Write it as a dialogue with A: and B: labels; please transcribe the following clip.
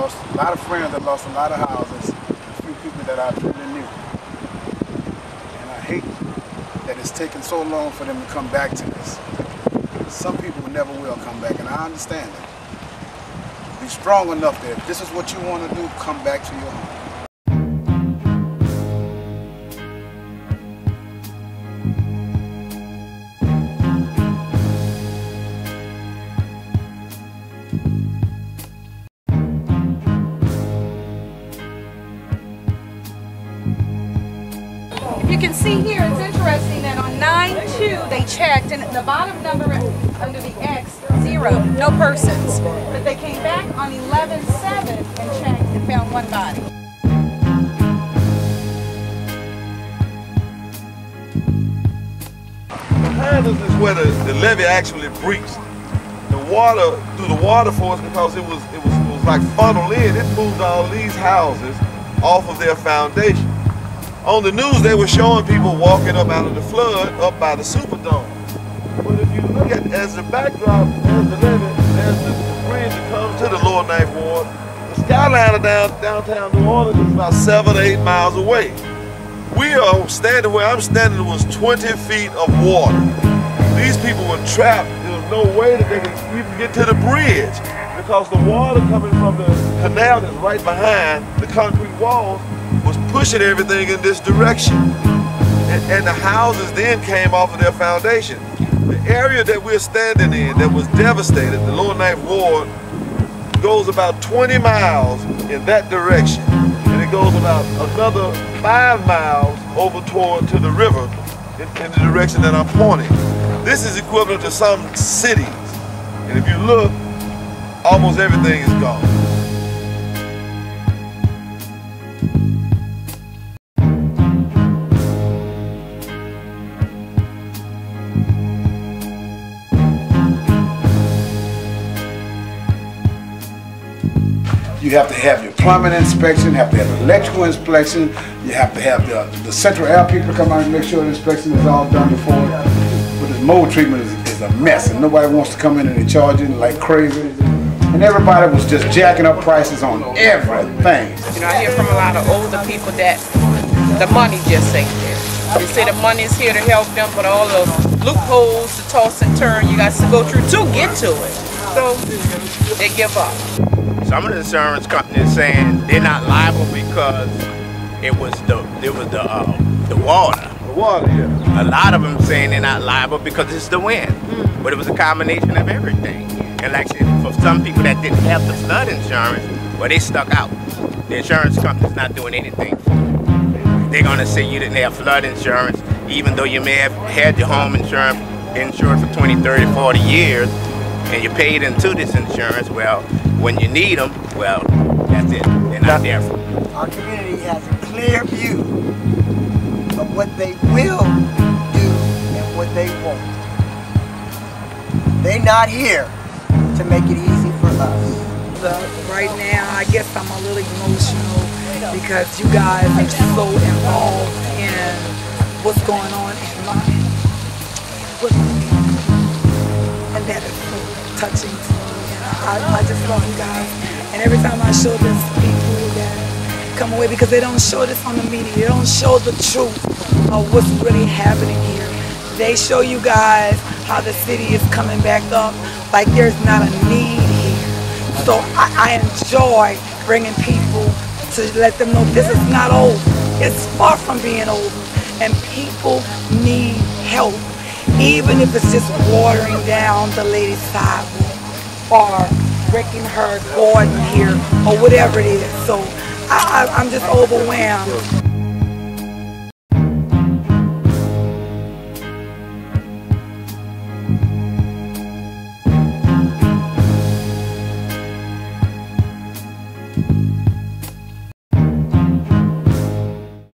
A: lost a lot of friends, I lost a lot of houses, a few people that I really knew. And I hate that it's taken so long for them to come back to this. Some people never will come back, and I understand it. Be strong enough that if this is what you want to do, come back to your home.
B: You can see here, it's interesting that on 9-2 they checked, and the bottom number under the X, 0, no persons. But they came back on 11-7 and checked and found one body.
C: Behind us is where the levee actually breached. The water, through the water force, because it was like funneled in, it moved all these houses off of their foundation. On the news, they were showing people walking up out of the flood up by the Superdome. But if you look at, as the backdrop, there's the levee, there's the bridge that comes to the Lower Ninth Ward. The skyline of downtown New Orleans is about 7 or 8 miles away. We are standing where I'm standing was 20 feet of water. These people were trapped. There was no way that they could even get to the bridge because the water coming from the canal that's right behind the concrete walls was pushing everything in this direction. And the houses then came off of their foundation. The area that we're standing in that was devastated, the Lower Ninth Ward, goes about 20 miles in that direction. And it goes about another 5 miles over to the river in the direction that I'm pointing. This is equivalent to some cities. And if you look, almost everything is gone.
A: You have to have your plumbing inspection, you have to have electrical inspection, you have to have the central air people come out and make sure the inspection is all done before. But this mold treatment is a mess, and nobody wants to come in and they charging like crazy. And everybody was just jacking up prices on everything.
D: You know, I hear from a lot of older people that the money just ain't there. They say the money is here to help them, but all the loopholes to toss and turn you got to go through to get to it. So they give up.
E: Some of the insurance companies saying they're not liable because it was the water.
C: The water, yeah.
E: A lot of them saying they're not liable because it's the wind. But it was a combination of everything. And like I said, for some people that didn't have the flood insurance, well, they stuck out. The insurance company's not doing anything for them. They're gonna say you didn't have flood insurance, even though you may have had your home insurance insured for 20, 30, 40 years, and you paid into this insurance. Well, when you need them, well, that's it. They're not there for you.
F: Our community has a clear view of what they will do and what they won't. They're not here to make it easy for us.
G: Right now, I guess I'm a little emotional because you guys are so involved in what's going on in mine. And that is so touching to me. And I just love you guys. And every time I show this, people that come away, because they don't show this on the media, they don't show the truth of what's really happening here. They show you guys how the city is coming back up like there's not a need here. So I enjoy bringing people to let them know this is not over. It's far from being over. And people need help. Even if it's just watering down the lady's sidewalk or breaking her garden here or whatever it is. So I'm just overwhelmed.